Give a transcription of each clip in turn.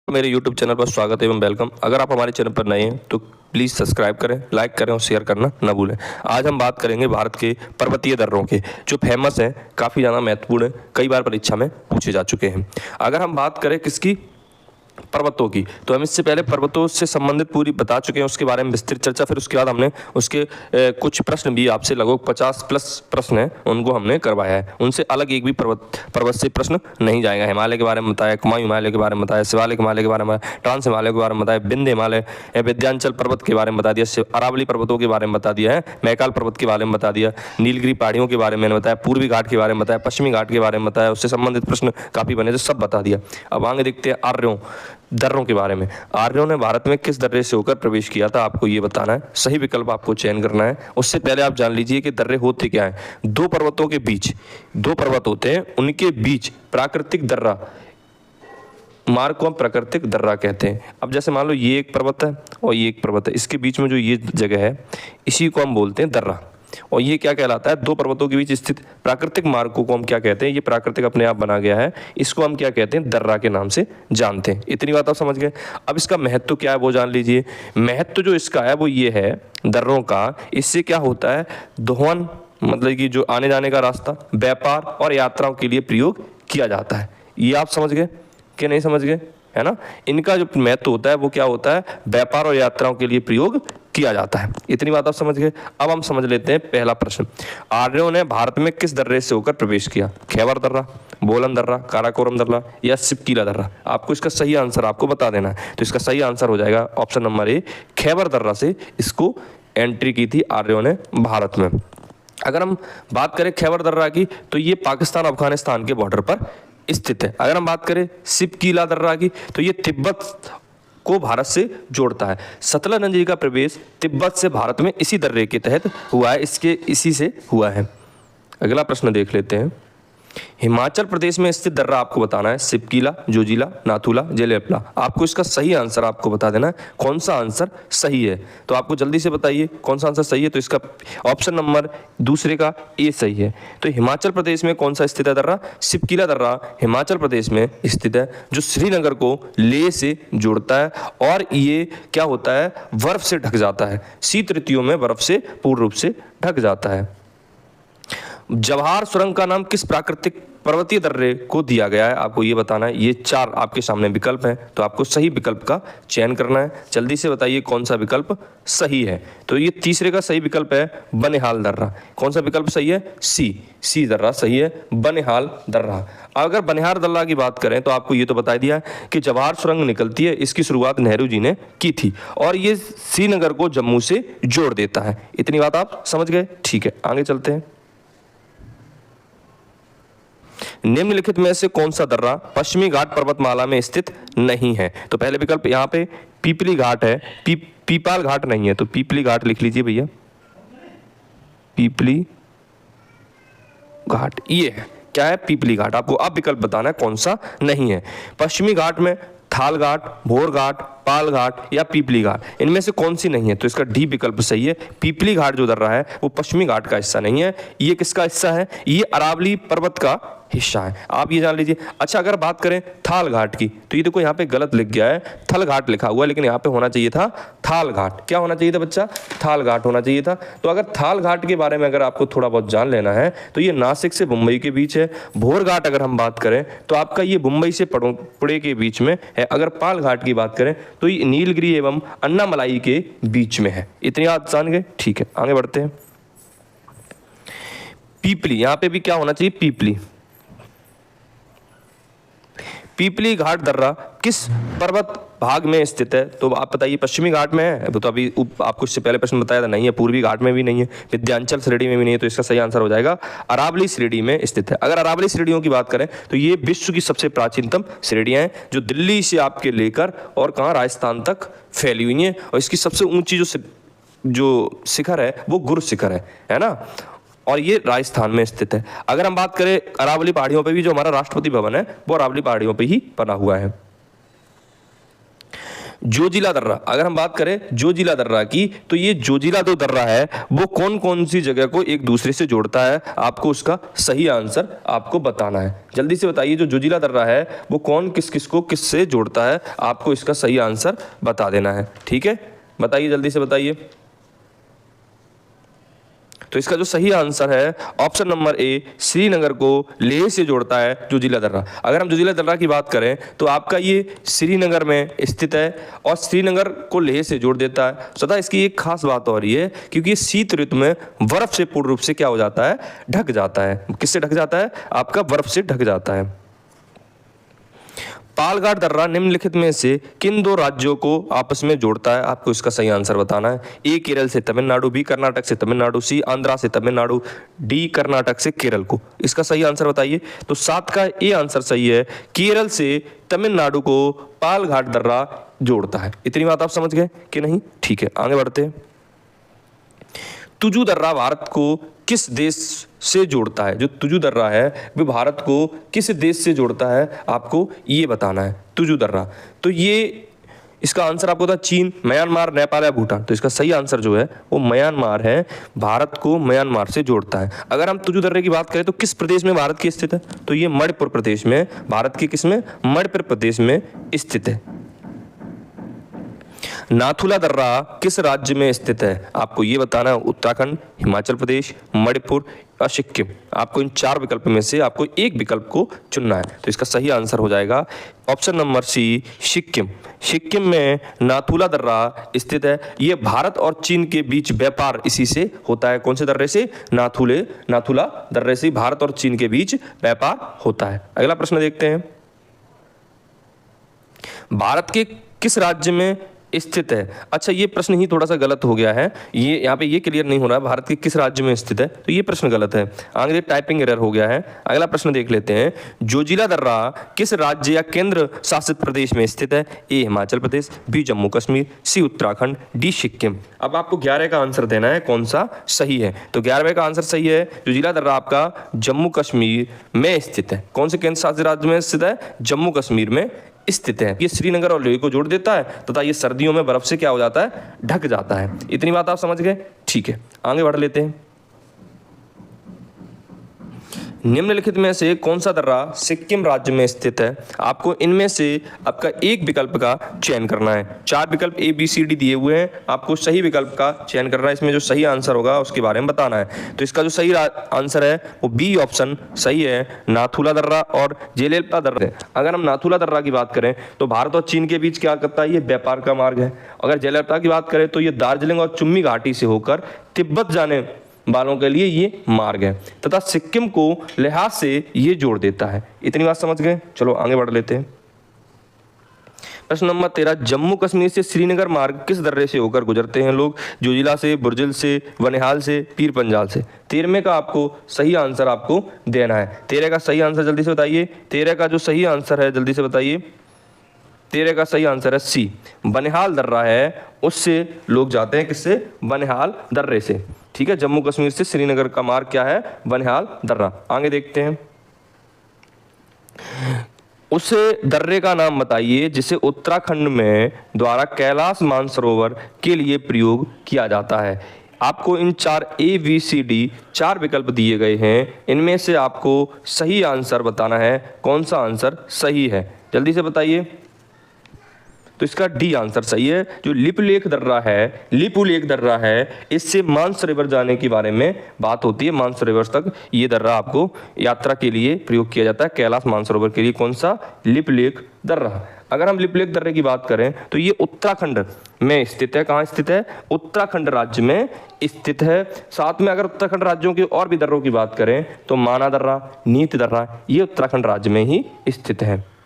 मेरे YouTube channel पर स्वागत एवं वेलकम। अगर आप हमारे चैनल पर नए हैं तो प्लीज़ सब्सक्राइब करें, लाइक करें और शेयर करना ना भूलें। आज हम बात करेंगे भारत के पर्वतीय दर्रों के, जो फेमस हैं, काफ़ी ज़्यादा महत्वपूर्ण हैं, कई बार परीक्षा में पूछे जा चुके हैं। अगर हम बात करें किसकी, पर्वतों की, तो हम इससे पहले पर्वतों से संबंधित पूरी बता चुके हैं, उसके बारे में विस्तृत चर्चा। फिर उसके बाद हमने उसके कुछ प्रश्न भी, आपसे लगभग 50+ प्रश्न हैं, उनको हमने करवाया है। उनसे अलग एक भी पर्वत से प्रश्न नहीं जाएगा। हिमालय के बारे में बताया, कुमाऊं हिमालय के बारे में बताया, शिवालिक हिमालय के बारे में, ट्रांस हिमालय के बारे में बताया, विंध्य हिमालय, विंध्याचल पर्वत के बारे में बता दिया, अरावली पर्वतों के बारे में बता दिया है, मैकाल पर्वत के बारे में बता दिया, नीलगिरी पहाड़ियों के बारे में बताया, पूर्वी घाट के बारे में बताया, पश्चिमी घाट के बारे में बताया, उससे संबंधित प्रश्न काफ़ी बने, तो सब बता दिया। अब आगे देखते हैं आर्यों दर्रों के बारे में। आर्यों ने भारत में किस दर्रे से होकर प्रवेश किया था, आपको ये बताना है। सही विकल्प आपको चयन करना है। उससे पहले आप जान लीजिए कि दर्रे होते क्या हैं। दो पर्वतों के बीच, दो पर्वत होते हैं, उनके बीच प्राकृतिक दर्रा मार्ग को हम प्राकृतिक दर्रा कहते हैं। अब जैसे मान लो ये एक पर्वत है और ये एक पर्वत है, इसके बीच में जो ये जगह है, इसी को हम बोलते हैं दर्रा। और ये क्या कहलाता है, दो पर्वतों के बीच स्थित प्राकृतिक मार्ग को हम क्या कहते हैं, ये प्राकृतिक अपने आप बना गया है, इसको हम क्या कहते हैं, दर्रा के नाम से जानते हैं। इतनी बात आप समझ गए। अब इसका महत्व क्या है वो जान लीजिए। महत्व जो इसका है वो ये है दर्रों का, इससे क्या होता है, दोहन मतलब कि जो आने जाने का रास्ता, व्यापार और यात्राओं के लिए प्रयोग किया जाता है। ये आप समझ गए कि नहीं समझ गए, है ना। इनका जो महत्व होता है वो क्या होता है, व्यापार और यात्राओं के लिए प्रयोग किया जाता है। इतनी बात आप समझ गए। अब हम समझ लेते हैं पहला प्रश्न। आर्यों ने भारत में किस दर्रे से होकर प्रवेश किया, खैबर दर्रा, बोलन दर्रा, काराकोरम दर्रा या सिपकीला दर्रा। आपको इसका सही आंसर आपको बता देना है। तो इसका सही आंसर हो जाएगा ऑप्शन नंबर ए, खैबर दर्रा से इसको एंट्री की थी आर्यों ने भारत में। अगर हम बात करें खैबर दर्रा की, तो ये पाकिस्तान अफगानिस्तान के बॉर्डर पर स्थित है। अगर हम बात करें सिपकीला दर्रा की, तो ये तिब्बत को भारत से जोड़ता है। सतलज नदी का प्रवेश तिब्बत से भारत में इसी दर्रे के तहत हुआ है, इसके इसी से हुआ है। अगला प्रश्न देख लेते हैं। हिमाचल प्रदेश में स्थित दर्रा आपको बताना है, सिपकीला, जोजिला, नाथुला, जेलेपला। आपको इसका सही आंसर आपको बता देना है, कौन सा आंसर सही है। तो आपको जल्दी से बताइए कौन सा आंसर सही है। तो इसका ऑप्शन नंबर दूसरे का ए सही है। तो हिमाचल प्रदेश में कौन सा स्थित है दर्रा, सिपकीला दर्रा हिमाचल प्रदेश में स्थित है, जो श्रीनगर को लेह से जोड़ता है। और ये क्या होता है, बर्फ से ढक जाता है, शीत ऋतुओं में बर्फ से पूर्ण रूप से ढक जाता है। जवाहर सुरंग का नाम किस प्राकृतिक पर्वतीय दर्रे को दिया गया है, आपको ये बताना है। ये चार आपके सामने विकल्प हैं, तो आपको सही विकल्प का चयन करना है। जल्दी से बताइए कौन सा विकल्प सही है। तो ये तीसरे का सही विकल्प है बनिहाल दर्रा। कौन सा विकल्प सही है, सी दर्रा सही है, बनिहाल दर्रा। अगर बनिहाल दर्रा की बात करें तो आपको ये तो बता दिया कि जवाहर सुरंग निकलती है, इसकी शुरुआत नेहरू जी ने की थी, और ये श्रीनगर को जम्मू से जोड़ देता है। इतनी बात आप समझ गए, ठीक है। आगे चलते हैं। निम्नलिखित में से कौन सा दर्रा पश्चिमी घाट पर्वतमाला में स्थित नहीं है। तो पहले विकल्प यहाँ पे पीपली घाट है, पीपाल घाट नहीं है, तो पीपली घाट लिख लीजिए भैया, पीपली घाट ये है। क्या है, पीपली घाट। आपको अब विकल्प बताना है कौन सा नहीं है। पश्चिमी घाट में थाल घाट, भोर घाट, पाल घाट या पीपली घाट, इनमें से कौन सी नहीं है। तो इसका डी विकल्प सही है। पीपली घाट जो दर्रा है वो पश्चिमी घाट का हिस्सा नहीं है। ये किसका हिस्सा है, ये अरावली पर्वत का हिस्सा है, आप ये जान लीजिए। अच्छा, अगर बात करें थाल घाट की, तो ये देखो यहाँ पे गलत लिख गया है, थल घाट लिखा हुआ है, लेकिन यहाँ पे होना चाहिए था थाल घाट। क्या होना चाहिए था बच्चा, थाल घाट होना चाहिए था। तो अगर थाल घाट के बारे में अगर आपको थोड़ा बहुत जान लेना है, तो ये नासिक से मुंबई के बीच है। भोर घाट अगर हम बात करें तो आपका ये मुंबई से पुणे के बीच में है। अगर पाल घाट की बात करें तो ये नीलगिरी एवं अन्नामलाई के बीच में है। इतनी बात जान गए, ठीक है। आगे बढ़ते हैं। पीपली, यहाँ पे भी क्या होना चाहिए, पीपली। पीपली घाट दर्रा किस पर्वत भाग में स्थित है। तो आप बताइए, पश्चिमी घाट में है, तो अभी आपको इससे पहले प्रश्न बताया था, नहीं है। पूर्वी घाट में भी नहीं है, विंध्याचल श्रेणी में भी नहीं है। तो इसका सही आंसर हो जाएगा अरावली श्रेणी में स्थित है। अगर अरावली श्रेणियों की बात करें तो ये विश्व की सबसे प्राचीनतम श्रेणियां हैं, जो दिल्ली से आपके लेकर और कहाँ, राजस्थान तक फैली हुई हैं। और इसकी सबसे ऊंची जो शिखर है वो गुरु शिखर है ना, और ये राजस्थान में स्थित है। अगर हम बात करें अरावली पहाड़ियों पे भी जो हमारा राष्ट्रपति भवन है वो अरावली पहाड़ियों पे ही बना हुआ है। जोजिला दर्रा, अगर हम बात करें जोजिला दर्रा की, तो ये जोजिला जो दर्रा है वो कौन कौन सी जगह को एक दूसरे से जोड़ता है, आपको उसका सही आंसर आपको बताना है। जल्दी से बताइए, जो जोजिला दर्रा है वो कौन किस किस को किस से जोड़ता है, आपको इसका सही आंसर बता देना है। ठीक है, बताइए, जल्दी से बताइए। तो इसका जो सही आंसर है ऑप्शन नंबर ए, श्रीनगर को लेह से जोड़ता है जोजिला दर्रा। अगर हम जोजिला दर्रा की बात करें तो आपका ये श्रीनगर में स्थित है और श्रीनगर को लेह से जोड़ देता है। सदा इसकी एक खास बात और ये है क्योंकि ये शीत ऋतु में बर्फ से पूर्ण रूप से क्या हो जाता है, ढक जाता है। किससे ढक जाता है, आपका बर्फ से ढक जाता है। पालघाट दर्रा निम्नलिखित में से किन दो राज्यों को आपस में जोड़ता है, आपको इसका सही आंसर बताना है। ए केरल से तमिलनाडु, बी कर्नाटक से तमिलनाडु, सी आंध्रा से तमिलनाडु, डी कर्नाटक से केरल को। इसका सही आंसर बताइए। तो 7 का ए आंसर सही है, केरल से तमिलनाडु को पालघाट दर्रा जोड़ता है। इतनी बात आप समझ गए कि नहीं? ठीक है, आगे बढ़ते हैं। तुजु दर्रा भारत को किस देश से जोड़ता है? जो तुजु दर्रा है वो भारत को किस देश से जोड़ता है, आपको ये बताना है। तुजु दर्रा, तो ये इसका आंसर आपको था चीन, म्यांमार, नेपाल या भूटान। तो इसका सही आंसर जो है वो म्यांमार है, भारत को म्यांमार से जोड़ता है। अगर हम तुजु दर्रे की बात करें तो किस प्रदेश में भारत की स्थित है, तो ये मणिपुर प्रदेश में, भारत के किसमें, मणिपुर प्रदेश में स्थित है। नाथुला दर्रा किस राज्य में स्थित है, आपको ये बताना है। उत्तराखंड, हिमाचल प्रदेश, मणिपुर और सिक्किम। आपको इन 4 विकल्प में से आपको एक विकल्प को चुनना है। तो इसका सही आंसर हो जाएगा option number C, Sikkim. Sikkim में नाथुला दर्रा स्थित है। ये भारत और चीन के बीच व्यापार इसी से होता है। कौन से दर्रे से? नाथुला दर्रे से भारत और चीन के बीच व्यापार होता है। अगला प्रश्न देखते हैं। भारत के किस राज्य में स्थित है? अच्छा, ये प्रश्न ही थोड़ा सा गलत हो गया है, ये यहाँ पे ये क्लियर नहीं हो रहा है भारत के किस राज्य में स्थित है, तो ये प्रश्न गलत है। आगे टाइपिंग एरर हो गया है। अगला प्रश्न देख लेते हैं। जोजिला दर्रा किस राज्य या केंद्र शासित प्रदेश में स्थित है? ए हिमाचल प्रदेश, बी जम्मू कश्मीर, सी उत्तराखंड, डी सिक्किम। अब आपको 11 का आंसर देना है, कौन सा सही है। तो 11वें का आंसर सही है, जोजिला दर्रा आपका जम्मू कश्मीर में स्थित है। कौन से केंद्र शासित राज्य में स्थित है? जम्मू कश्मीर में स्थित है। ये श्रीनगर और लेह को जोड़ देता है तथा ये सर्दियों में बर्फ से क्या हो जाता है, ढक जाता है। इतनी बात आप समझ गए? ठीक है, आगे बढ़ लेते हैं। निम्नलिखित में से कौन सा दर्रा सिक्किम राज्य में स्थित है? आपको इनमें से आपका एक विकल्प का चयन करना है। 4 विकल्प ए बी सी डी दिए हुए हैं, आपको सही विकल्प का चयन करना है। इसमें जो सही आंसर होगा उसके बारे में बताना है। तो इसका जो सही आंसर है वो बी ऑप्शन सही है, नाथुला दर्रा और जेलेपा दर्रा। अगर हम नाथुला दर्रा की बात करें तो भारत और चीन के बीच क्या करता है, ये व्यापार का मार्ग है। अगर जेलेपा की बात करें तो ये दार्जिलिंग और चुम्मी घाटी से होकर तिब्बत जाने वालों के लिए ये मार्ग है तथा सिक्किम को लिहाज से ये जोड़ देता है। इतनी बात समझ गए? चलो आगे बढ़ लेते हैं। प्रश्न नंबर 13, जम्मू कश्मीर से श्रीनगर मार्ग किस दर्रे से होकर गुजरते हैं लोग? जोजिला से, बुर्जिल से, बनिहाल से, पीर पंजाल से। 13वें का आपको सही आंसर आपको देना है। 13 का सही आंसर जल्दी से बताइए। 13 का जो सही आंसर है जल्दी से बताइए। 13 का सही आंसर है सी, बनिहाल दर्रा है, उससे लोग जाते हैं। किससे? बनिहाल दर्रे से। ठीक है, जम्मू कश्मीर से श्रीनगर का मार्ग क्या है? बनिहाल दर्रा। आगे देखते हैं। उस दर्रे का नाम बताइए जिसे उत्तराखंड में द्वारा कैलाश मानसरोवर के लिए प्रयोग किया जाता है। आपको इन 4 ए बी सी डी 4 विकल्प दिए गए हैं, इनमें से आपको सही आंसर बताना है। कौन सा आंसर सही है, जल्दी से बताइए। तो इसका डी आंसर सही है। जो लिपुलेख दर्रा है, इससे मानसरोवर जाने के बारे में बात होती है। मानसरोवर तक ये दर्रा आपको यात्रा के लिए प्रयोग किया जाता है, कैलाश मानसरोवर के लिए। कौन सा? लिपुलेख दर्रा। अगर हम लिपुलेख दर्रे की बात करें तो ये उत्तराखंड में स्थित है। कहाँ स्थित है? उत्तराखंड राज्य में स्थित है। साथ में अगर उत्तराखंड राज्यों के और भी दर्रों की बात करें तो माना दर्रा, नीत दर्रा, ये उत्तराखंड राज्य में ही स्थित है।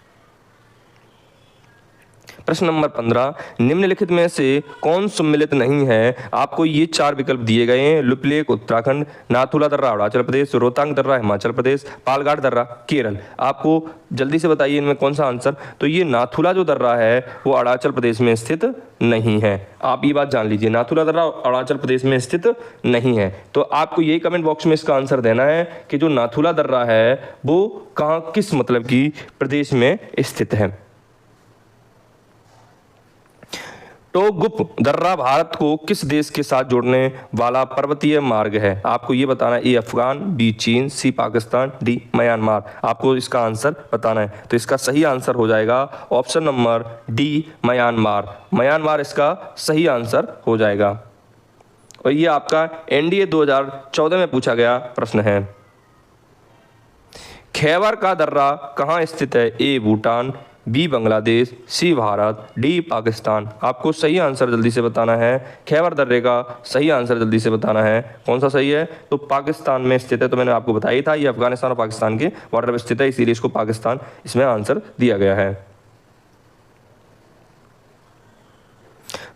प्रश्न नंबर 15, निम्नलिखित में से कौन सम्मिलित नहीं है? आपको ये 4 विकल्प दिए गए हैं। लिपुलेख उत्तराखंड, नाथुला दर्रा अरुणाचल प्रदेश, रोहतांग दर्रा हिमाचल प्रदेश, पालघाट दर्रा केरल। आपको जल्दी से बताइए इनमें कौन सा आंसर। तो ये नाथुला जो दर्रा है वो अरुणाचल प्रदेश में स्थित नहीं है। आप ये बात जान लीजिए, नाथुला दर्रा अरुणाचल प्रदेश में स्थित नहीं है। तो आपको यही कमेंट बॉक्स में इसका आंसर देना है कि जो नाथुला दर्रा है वो कहाँ, किस मतलब की प्रदेश में स्थित है। टोगुप दर्रा भारत को किस देश के साथ जोड़ने वाला पर्वतीय मार्ग है? आपको ये बताना है, ए अफगान, बी चीन, सी पाकिस्तान, डी म्यांमार। आपको इसका आंसर बताना है। तो इसका सही आंसर हो जाएगा option number D Myanmar. Myanmar इसका सही आंसर हो जाएगा। और ये आपका एनडीए 2014 में पूछा गया प्रश्न है। खैबर का दर्रा कहाँ स्थित है? ए भूटान, बी बांग्लादेश, सी भारत, डी पाकिस्तान। आपको सही आंसर जल्दी से बताना है। खैबर दर्रे का सही आंसर जल्दी से बताना है। कौन सा सही है? तो पाकिस्तान में स्थित है। तो मैंने आपको बताया था ये अफगानिस्तान और पाकिस्तान के बॉर्डर पर स्थित है, इसीलिए इसको पाकिस्तान इसमें आंसर दिया गया है।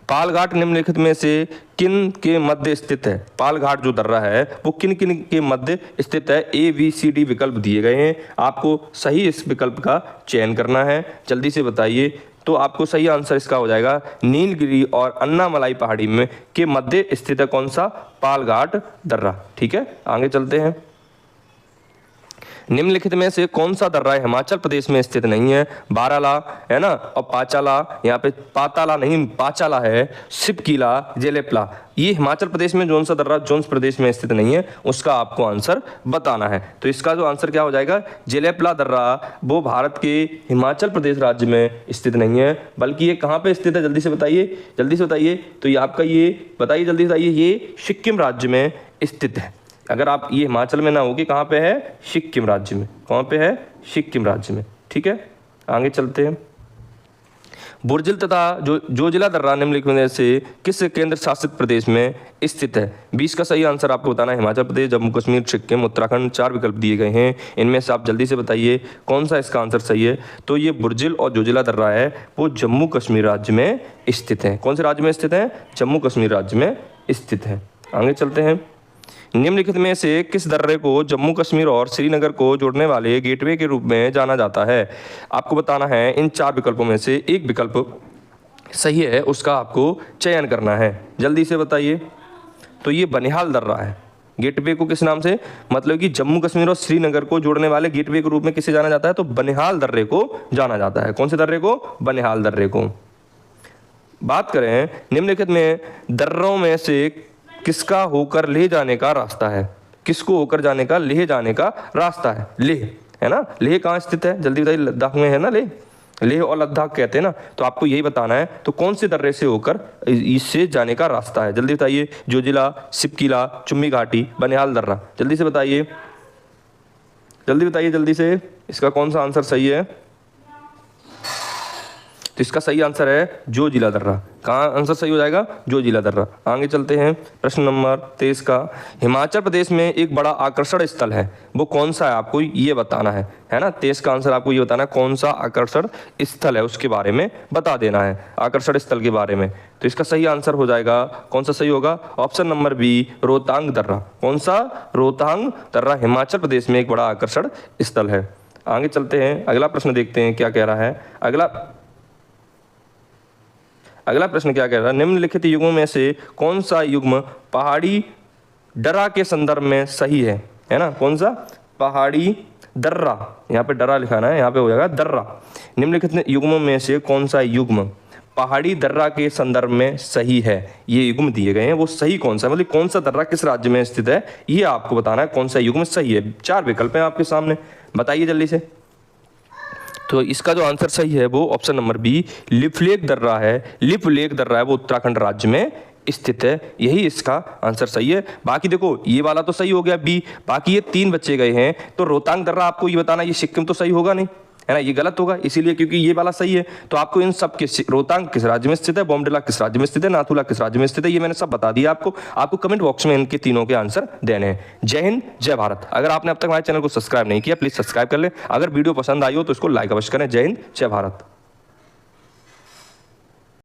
पालघाट निम्नलिखित में से किन के मध्य स्थित है? पालघाट जो दर्रा है वो किन किन के मध्य स्थित है? ए बी सी डी विकल्प दिए गए हैं। आपको सही इस विकल्प का चयन करना है। जल्दी से बताइए। तो आपको सही आंसर इसका हो जाएगा नीलगिरी और अन्नामलाई पहाड़ी में के मध्य स्थित है कौन सा? पालघाट दर्रा। ठीक है, आगे चलते हैं। निम्नलिखित में से कौन सा दर्रा हिमाचल प्रदेश में स्थित नहीं है? बाराला है ना, और पाचाला, यहाँ पे पाताला नहीं पाचाला है, सिपकीला, जेलेपला। ये हिमाचल प्रदेश में कौन सा दर्रा जोन्स प्रदेश में स्थित नहीं है, उसका आपको आंसर बताना है। तो इसका जो आंसर क्या हो जाएगा? जेलेपला दर्रा वो भारत के हिमाचल प्रदेश राज्य में स्थित नहीं है, बल्कि ये कहाँ पे स्थित है? जल्दी से बताइए, जल्दी से बताइए। तो ये आपका ये बताइए, जल्दी से बताइए। ये सिक्किम राज्य में स्थित है। अगर आप ये हिमाचल में ना होगी, कहाँ पे है? सिक्किम राज्य में। कहाँ पे है? सिक्किम राज्य में। ठीक है, आगे चलते हैं। बुर्जिल तथा जोजिला दर्रा निम्नलिखित में से किस केंद्र शासित प्रदेश में स्थित है? 20 का सही आंसर आपको बताना है। हिमाचल प्रदेश, जम्मू कश्मीर, सिक्किम, उत्तराखंड। 4 विकल्प दिए गए हैं, इनमें से आप जल्दी से बताइए कौन सा इसका आंसर सही है। तो ये बुर्जिल और जोजिला दर्रा है वो जम्मू कश्मीर राज्य में स्थित है। कौन से राज्य में स्थित है? जम्मू कश्मीर राज्य में स्थित है। आगे चलते हैं। निम्नलिखित में से किस दर्रे को जम्मू कश्मीर और श्रीनगर को जोड़ने वाले गेटवे के रूप में जाना जाता है? आपको बताना है इन 4 विकल्पों में से एक विकल्प सही है, उसका आपको चयन करना है। जल्दी से बताइए। तो ये बनिहाल दर्रा है। गेटवे को किस नाम से, मतलब कि जम्मू कश्मीर और श्रीनगर को जोड़ने वाले गेटवे के रूप में किसे जाना जाता है? तो बनिहाल दर्रे को जाना जाता है। कौन से दर्रे को? बनिहाल दर्रे को। बात करें निम्नलिखित में दर्रों में से किसका होकर लेह जाने का रास्ता है? किसको होकर जाने का लेह जाने का रास्ता है? लेह है ना। लेह कहाँ स्थित है? जल्दी बताइए। लद्दाख में है ना लेह। लेह और लद्दाख कहते हैं ना। तो आपको यही बताना है। तो कौन से दर्रे से होकर इससे जाने का रास्ता है? जल्दी बताइए। जोजिला, सिपकीला, चुम्बी घाटी, बनिहाल दर्रा। जल्दी से बताइए, जल्दी बताइए, जल्दी से। इसका कौन सा आंसर सही है? तो इसका सही आंसर है जोजिला दर्रा। कहाँ आंसर सही हो जाएगा? जोजिला दर्रा। आगे चलते हैं। प्रश्न नंबर 23 का, हिमाचल प्रदेश में एक बड़ा आकर्षण स्थल है, वो कौन सा है? आपको ये बताना है ना। 23 का आंसर आपको ये बताना है कौन सा आकर्षण स्थल है, उसके बारे में बता देना है, आकर्षण स्थल के बारे में। तो इसका सही आंसर हो जाएगा, कौन सा सही होगा? ऑप्शन नंबर बी, रोहतांग दर्रा। कौन सा? रोहतांग दर्रा हिमाचल प्रदेश में एक बड़ा आकर्षण स्थल है। आगे चलते हैं। अगला प्रश्न देखते हैं क्या कह रहा है। अगला प्रश्न क्या कह रहा है? निम्नलिखित युग्मों में से कौन सा युग्म पहाड़ी दर्रा के संदर्भ में सही है ना। कौन सा? पहाड़ी दर्रा। यहाँ पे दर्रा लिखाना है, यहाँ पे हो जाएगा दर्रा। निम्नलिखित युग्मों में से कौन सा युग्म पहाड़ी दर्रा के संदर्भ में सही है? ये युग्म दिए गए हैं, वो सही कौन सा, मतलब कौन सा दर्रा किस राज्य में स्थित है, ये आपको बताना है कौन सा युग्म सही है। 4 विकल्प हैं आपके सामने, बताइए जल्दी से। तो इसका जो आंसर सही है वो ऑप्शन नंबर बी, लिपलेख दर्रा है। लिपलेख दर्रा है वो उत्तराखंड राज्य में स्थित है, यही इसका आंसर सही है। बाकी देखो ये वाला तो सही हो गया बी, बाकी ये 3 बच्चे गए हैं। तो रोहतांग दर्रा आपको ये बताना, ये सिक्किम तो सही होगा नहीं है ना, ये गलत होगा, इसीलिए क्योंकि ये वाला सही है। तो आपको इन सब के, रोहतांग किस राज्य में स्थित है, बोमडिला किस राज्य में स्थित है, नाथुला किस राज्य में स्थित है, ये मैंने सब बता दिया आपको कमेंट बॉक्स में इनके तीनों के आंसर देने हैं। जय हिंद, जय भारत। अगर आपने अब तक हमारे चैनल को सब्सक्राइब नहीं किया प्लीज सब्सक्राइब कर ले। अगर वीडियो पसंद आई हो तो इसको लाइक अवश्य करें। जय हिंद, जय भारत।